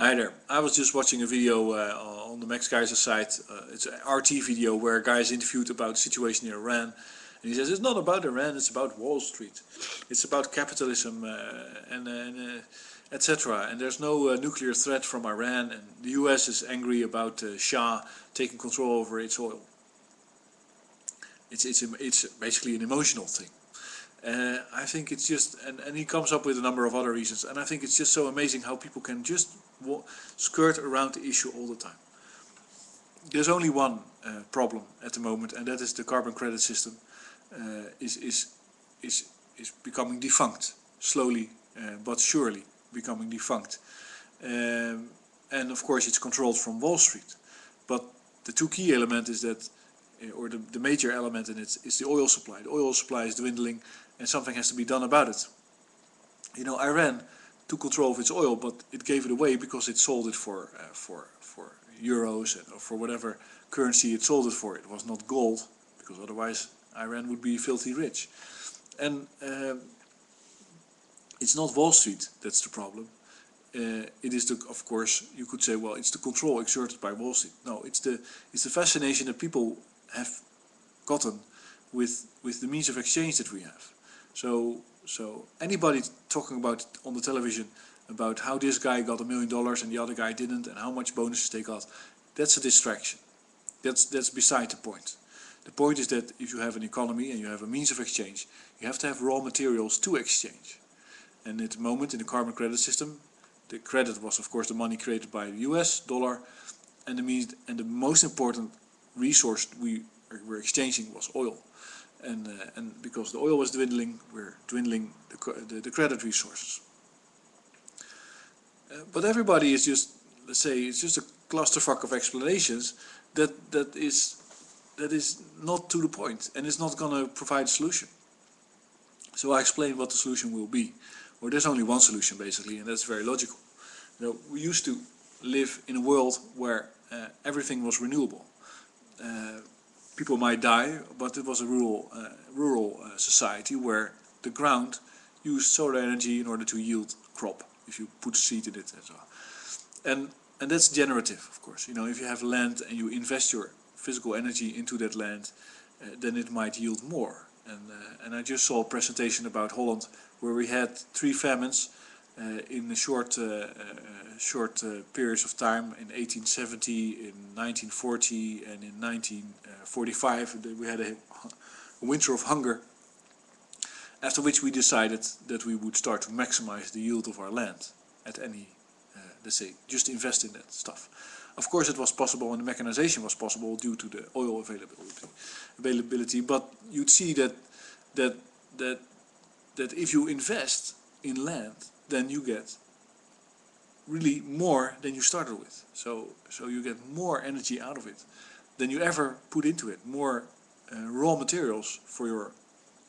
Hi there. I was just watching a video on the Max Keizer site. It's an RT video where a guy is interviewed about the situation in Iran. And he says it's not about Iran, it's about Wall Street. It's about capitalism and etc. And there's no nuclear threat from Iran, and the US is angry about Shah taking control over its oil. It's basically an emotional thing. I think it's just, and he comes up with a number of other reasons, and I think it's just so amazing how people can just skirt around the issue all the time. There's only one problem at the moment, and that is the carbon credit system is becoming defunct, slowly but surely becoming defunct. And of course it's controlled from Wall Street. But the two key elements is that, or the major element in it is the oil supply. The oil supply is dwindling and something has to be done about it. You know, Iran took control of its oil, but it gave it away because it sold it for euros or for whatever currency it sold it for. It was not gold, because otherwise Iran would be filthy rich. And it's not Wall Street that's the problem. It is of course, you could say, well, it's the control exerted by Wall Street. No, it's the fascination that people have gotten with the means of exchange that we have. So anybody talking about on the television about how this guy got $1 million and the other guy didn't, and how much bonuses they got, that's a distraction. That's beside the point. The point is that if you have an economy and you have a means of exchange, you have to have raw materials to exchange. And at the moment in the carbon credit system, the credit was of course the money created by the US dollar, and the most important resource we were exchanging was oil. And because the oil was dwindling, we're dwindling the credit resources. But everybody is just, let's say, it's just a clusterfuck of explanations that is not to the point, and it's not going to provide a solution. So I explain what the solution will be. Well, there's only one solution basically, and that's very logical. You know, we used to live in a world where everything was renewable. People might die, but it was a rural society where the ground used solar energy in order to yield crop, if you put seed in it and so on. And that's generative, of course. You know, if you have land and you invest your physical energy into that land, then it might yield more. And I just saw a presentation about Holland where we had 3 famines in short periods of time. In 1870, in 1940, and in 1945 we had a winter of hunger. After which we decided that we would start to maximize the yield of our land at any, let's say, just invest in that stuff. Of course it was possible, and the mechanization was possible due to the oil availability. But you'd see that if you invest in land, then you get really more than you started with. So you get more energy out of it than you ever put into it, more raw materials for your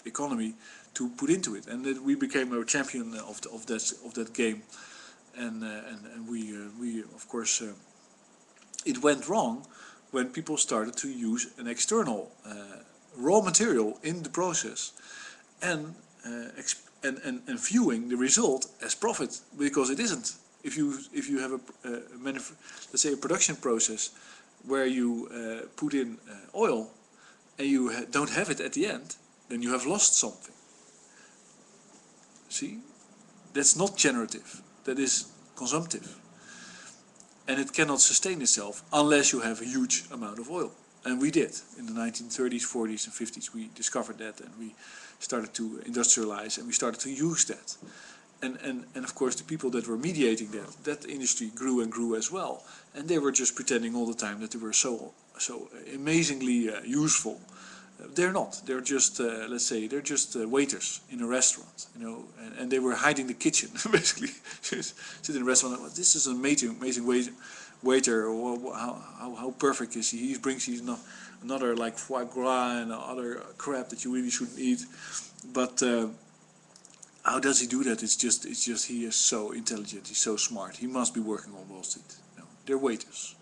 economy to put into it, and that we became a champion of that game. And we of course it went wrong when people started to use an external raw material in the process and viewing the result as profit, because it isn't. If you have let's say a production process where you put in oil and you don't have it at the end, then you have lost something. See, that's not generative. That is consumptive, and it cannot sustain itself unless you have a huge amount of oil. And we did in the 1930s, 40s, and 50s. We discovered that, and we started to industrialize, and we started to use that. And of course the people that were mediating that industry grew and grew as well, and they were just pretending all the time that they were so amazingly useful. They're not. They're just let's say they're just waiters in a restaurant, you know, and they were hiding the kitchen basically. Sit in a restaurant. Well, this is an amazing waiter. How perfect is he? He brings you another like foie gras and other crap that you really shouldn't eat. But how does he do that? It's just he is so intelligent. He's so smart. He must be working on Wall Street. No, they're waiters.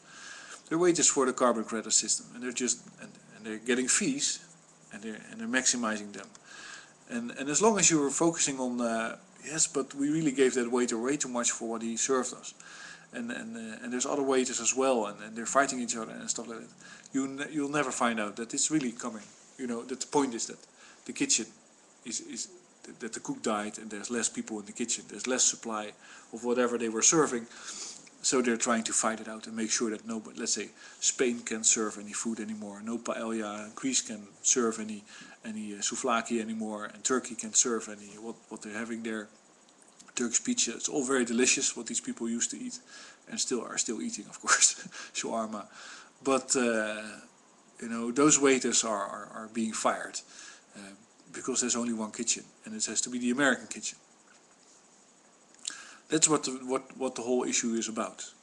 They're waiters for the carbon credit system, and they're just and they're getting fees, and they're maximizing them. And as long as you're focusing on yes, but we really gave that waiter way too much for what he served us, and there's other waiters as well, and they're fighting each other and stuff like that, you'll never find out that it's really coming. You know, that the point is that the kitchen is that the cook died and there's less people in the kitchen, there's less supply of whatever they were serving, so they're trying to fight it out and make sure that nobody, let's say Spain can't serve any food anymore, no paella, and Greece can serve any souvlaki anymore, and Turkey can't serve any what they're having there. Turkish pizza, it's all very delicious what these people used to eat and are still eating, of course, shawarma. But you know, those waiters are being fired because there's only one kitchen, and it has to be the American kitchen. That's what the whole issue is about.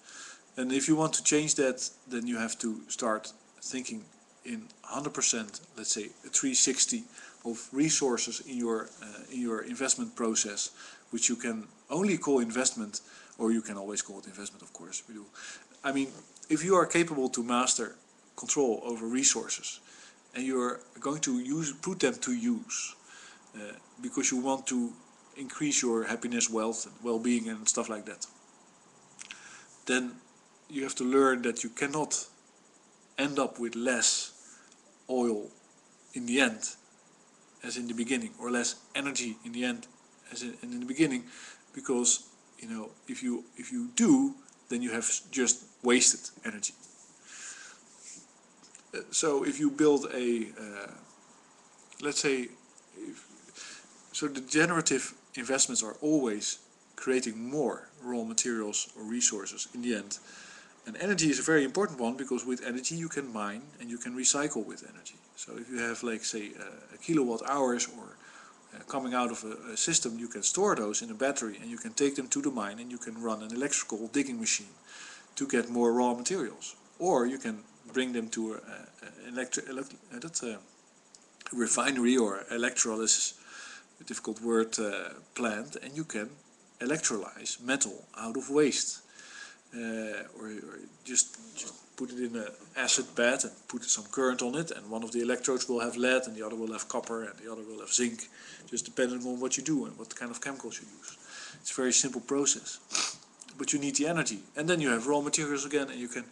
And if you want to change that, then you have to start thinking in 100%, let's say a 360 of resources in your investment process, which you can only call investment, or you can always call it investment, of course. We do. I mean, if you are capable to master control over resources, and you're going to put them to use, because you want to increase your happiness, wealth, and well-being, and stuff like that, then you have to learn that you cannot end up with less oil in the end as in the beginning, or less energy in the end as in the beginning, because you know, if you do, then you have just wasted energy. So if you build a let's say, so the generative investments are always creating more raw materials or resources in the end. And energy is a very important one, because with energy you can mine and you can recycle with energy. So if you have, like, say, a kilowatt hours or coming out of a system, you can store those in a battery and you can take them to the mine and you can run an electrical digging machine to get more raw materials. Or you can bring them to a refinery or electrolysis, a difficult word, plant, and you can electrolyze metal out of waste. Or just put it in an acid bed and put some current on it, and one of the electrodes will have lead and the other will have copper and the other will have zinc, just depending on what you do and what kind of chemicals you use. It's a very simple process, but you need the energy, and then you have raw materials again, and you can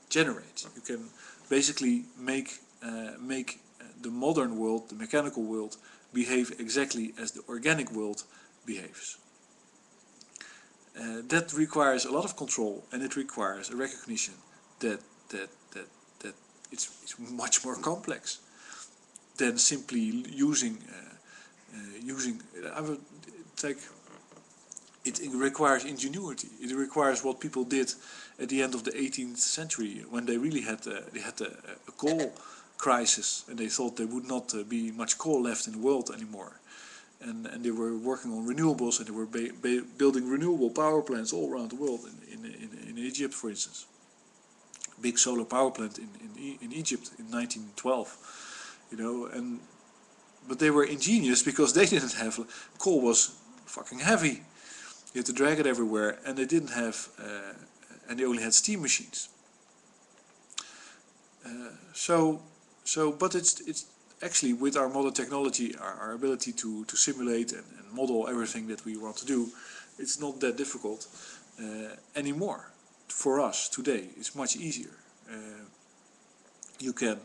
generate. You can basically make the modern world, the mechanical world, behave exactly as the organic world behaves. That requires a lot of control, and it requires a recognition that it's much more complex than simply using. It requires ingenuity. It requires what people did at the end of the 18th century, when they really had a coal crisis, and they thought there would not be much coal left in the world anymore. And they were working on renewables, and they were building renewable power plants all around the world, in Egypt, for instance. Big solar power plant in Egypt in 1912, you know. But they were ingenious because they didn't have, coal was fucking heavy. You had to drag it everywhere, and they didn't have, and they only had steam machines. But it's actually, with our modern technology, our ability to simulate and model everything that we want to do, it's not that difficult anymore. For us today, it's much easier. You can,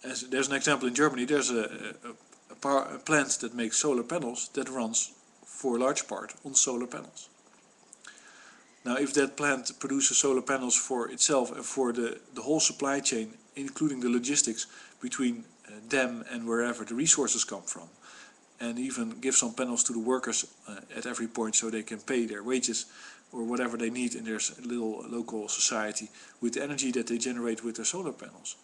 there's an example in Germany. There's a plant that makes solar panels that runs for a large part on solar panels. Now, if that plant produces solar panels for itself and for the whole supply chain, including the logistics between them and wherever the resources come from, and even give some panels to the workers at every point so they can pay their wages or whatever they need in their little local society with the energy that they generate with their solar panels,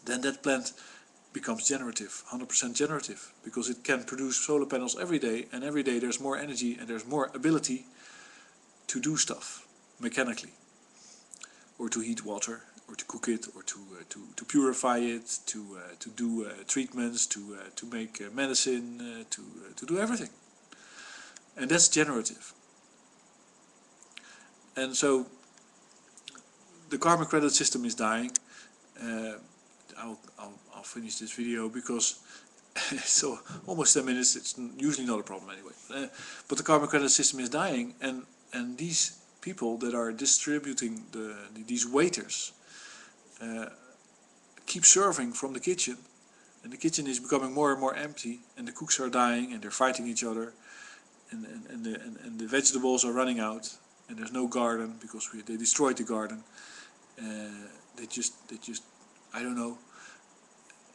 then that plant becomes generative, 100% generative, because it can produce solar panels every day, and every day there's more energy and there's more ability to do stuff mechanically, or to heat water, or to cook it, or to purify it, to do treatments, to make medicine, to do everything. And that's generative. And so the carbon credit system is dying. I'll finish this video because it's almost 10 minutes. It's usually not a problem anyway. But the carbon credit system is dying, and these people that are distributing these waiters keep serving from the kitchen, and the kitchen is becoming more and more empty, and the cooks are dying and they're fighting each other, and the vegetables are running out, and there's no garden because they destroyed the garden. They just I don't know.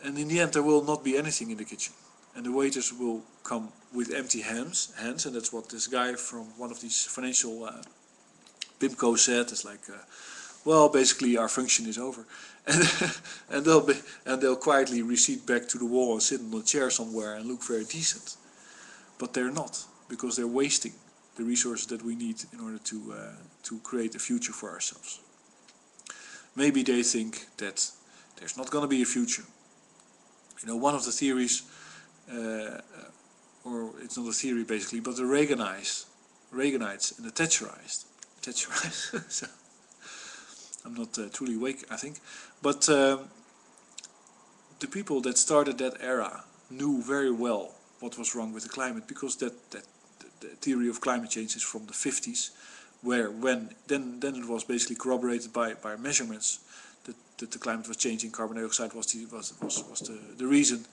And in the end there will not be anything in the kitchen, and the waiters will come with empty hands, and that's what this guy from one of these financial PIMCO said. It's like, well, basically our function is over, and they'll quietly recede back to the wall and sit on a chair somewhere and look very decent, but they're not, because they're wasting the resources that we need in order to create a future for ourselves. Maybe they think that there's not going to be a future. You know, one of the theories, or it's not a theory basically, but the Reaganites and the Thatcherites. So, I'm not truly awake, I think, but the people that started that era knew very well what was wrong with the climate, because the theory of climate change is from the 50s, where then it was basically corroborated by measurements that the climate was changing. Carbon dioxide was the reason.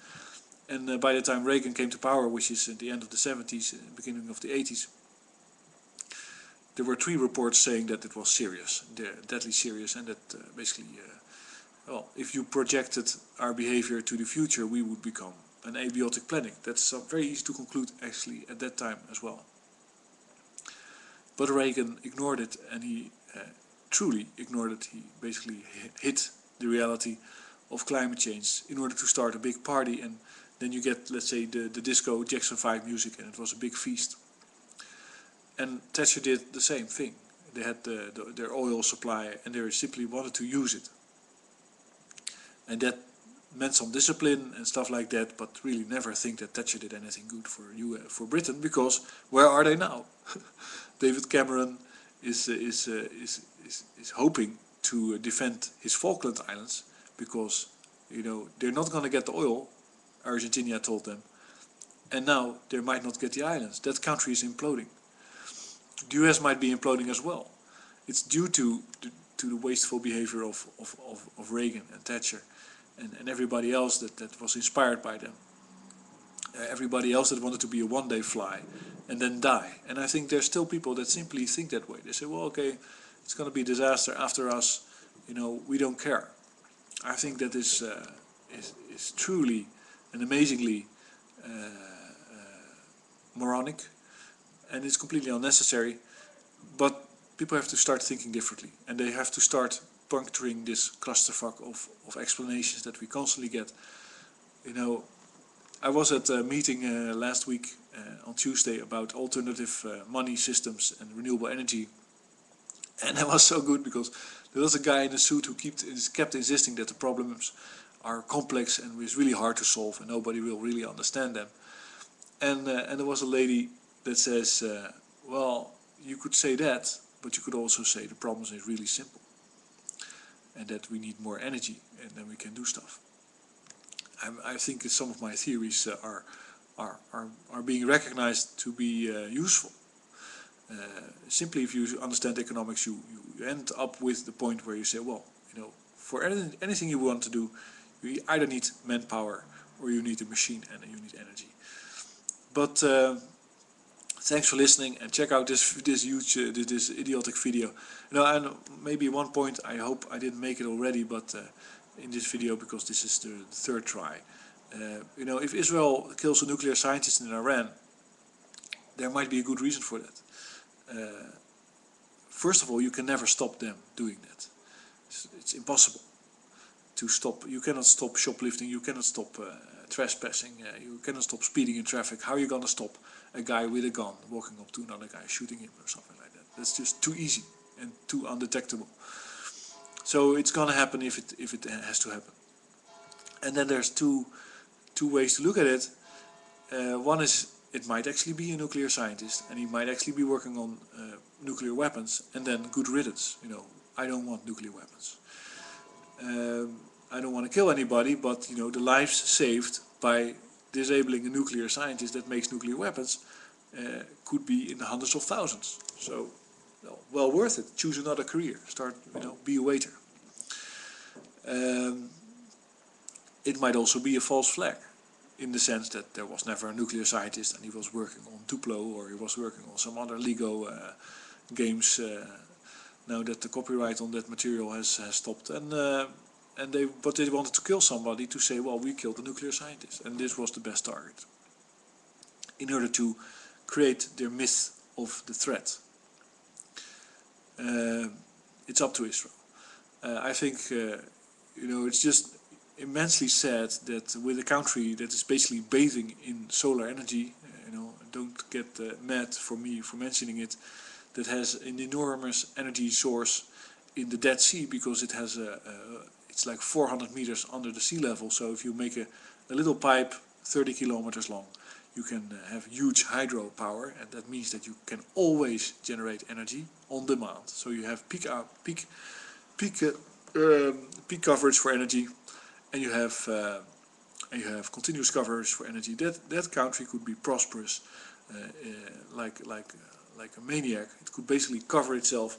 And by the time Reagan came to power, which is at the end of the 70s, beginning of the 80s, there were 3 reports saying that it was serious, deadly serious, and that basically, well, if you projected our behavior to the future, we would become an abiotic planet. That's very easy to conclude actually at that time as well. But Reagan ignored it, and he truly ignored it. He basically hid the reality of climate change in order to start a big party, and then you get, let's say, the disco Jackson 5 music, and it was a big feast. And Thatcher did the same thing. They had their oil supply, and they simply wanted to use it. And that meant some discipline and stuff like that, but really never think that Thatcher did anything good for Britain, because where are they now? David Cameron is hoping to defend his Falkland Islands, because, you know, they're not going to get the oil, Argentina told them, and now they might not get the islands. That country is imploding. The US might be imploding as well. It's due to the wasteful behavior of Reagan and Thatcher and everybody else that was inspired by them. Everybody else that wanted to be a one-day fly and then die. And I think there's still people that simply think that way. They say, well, okay, it's going to be a disaster after us, you know, we don't care. I think that is truly and amazingly moronic, and it's completely unnecessary. But people have to start thinking differently, and they have to start puncturing this clusterfuck of explanations that we constantly get. You know, I was at a meeting last week on Tuesday about alternative money systems and renewable energy, and that was so good, because there was a guy in a suit who kept insisting that the problems are complex and is really hard to solve and nobody will really understand them. And there was a lady that says, well, you could say that, but you could also say the problem is really simple, and that we need more energy, and then we can do stuff. I think that some of my theories are being recognized to be useful. Simply, if you understand economics, you end up with the point where you say, well, you know, for anything you want to do, you either need manpower or you need a machine and you need energy. But thanks for listening, and check out this idiotic video. You know, and maybe one point, I hope I didn't make it already, but in this video, because this is the third try. You know, if Israel kills a nuclear scientist in Iran, there might be a good reason for that. First of all, you can never stop them doing that. It's impossible to stop. You cannot stop shoplifting, you cannot stop trespassing, you cannot stop speeding in traffic. How are you going to stop a guy with a gun walking up to another guy, shooting him or something like that? That's just too easy and too undetectable. So it's going to happen if it has to happen. And then there's two ways to look at it. One is, it might actually be a nuclear scientist, and he might actually be working on nuclear weapons, and then good riddance. You know, I don't want nuclear weapons. I don't want to kill anybody, but you know, the lives saved by disabling a nuclear scientist that makes nuclear weapons could be in the hundreds of thousands. So well worth it. Choose another career. Start, be a waiter. It might also be a false flag, in the sense that there was never a nuclear scientist and he was working on Tupelo, or he was working on some other Lego games. Now that the copyright on that material has stopped, but they wanted to kill somebody to say, well, we killed a nuclear scientist, and this was the best target, in order to create their myth of the threat. It's up to Israel. I think it's just immensely sad that with a country that is basically bathing in solar energy, don't get mad for me for mentioning it, that has an enormous energy source in the Dead Sea, because it has it's like 400 meters under the sea level. So if you make a little pipe 30 kilometers long, you can have huge hydropower, and that means that you can always generate energy on demand. So you have peak coverage for energy, and you have continuous coverage for energy. That country could be prosperous, like a maniac. It could basically cover itself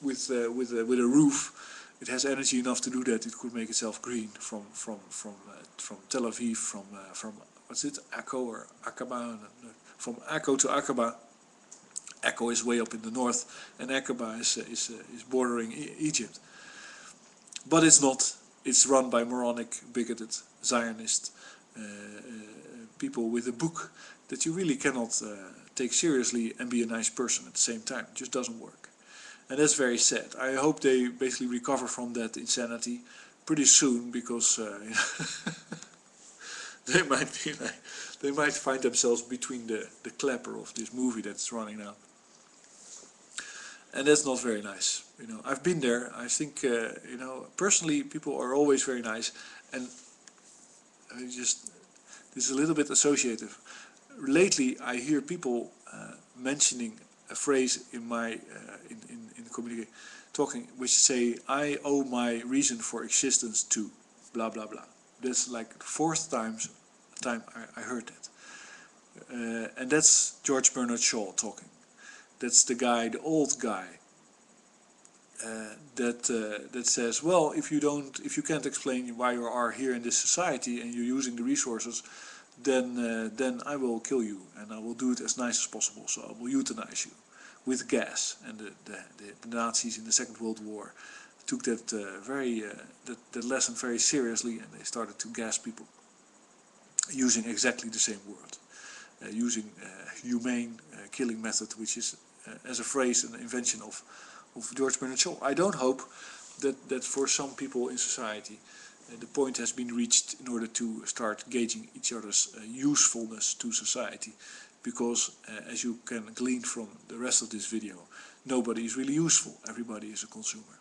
with a roof. It has energy enough to do that. It could make itself green from Tel Aviv, from what's it, Akko or Aqaba, from Akko to Aqaba. Akko is way up in the north, and Aqaba is bordering Egypt. But it's not. It's run by moronic, bigoted, Zionist people with a book that you really cannot take seriously and be a nice person at the same time. It just doesn't work. And that's very sad. I hope they basically recover from that insanity pretty soon, because they might find themselves between the clapper of this movie that's running now. And that's not very nice. I've been there. I think, personally, people are always very nice. And this is a little bit associative. Lately, I hear people mentioning a phrase in the communication, talking, which say, I owe my reason for existence to blah blah blah. That's like the fourth time I heard that. And that's George Bernard Shaw talking. That's the guy, the old guy, that says, well, if you can't explain why you are here in this society and you're using the resources, then I will kill you, and I will do it as nice as possible. So I will euthanize you with gas. And the Nazis in the Second World War took that that lesson very seriously, and they started to gas people using exactly the same word, using humane killing method, which is as a phrase an invention of George Bernard Shaw. I don't hope that for some people in society the point has been reached in order to start gauging each other's usefulness to society, because as you can glean from the rest of this video, nobody is really useful. Everybody is a consumer.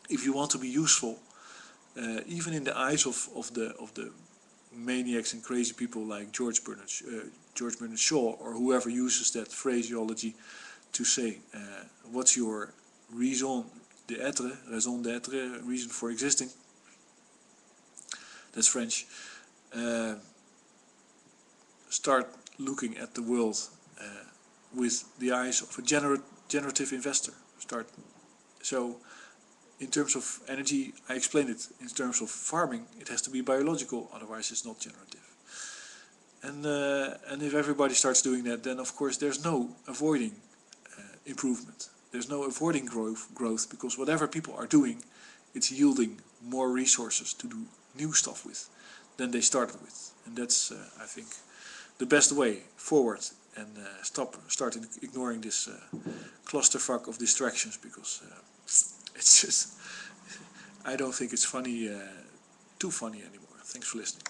If you want to be useful, even in the eyes of the maniacs and crazy people like George Bernard Shaw, or whoever uses that phraseology to say what's your raison d'être, reason for existing. That's French. Start looking at the world with the eyes of a generative investor. So in terms of energy, I explained it. In terms of farming, it has to be biological, otherwise it's not generative. And if everybody starts doing that, then of course there's no avoiding improvement. There's no avoiding growth, because whatever people are doing, it's yielding more resources to do new stuff with than they started with. And that's, I think, the best way forward, and start ignoring this clusterfuck of distractions, because it's just, I don't think it's funny, too funny anymore. Thanks for listening.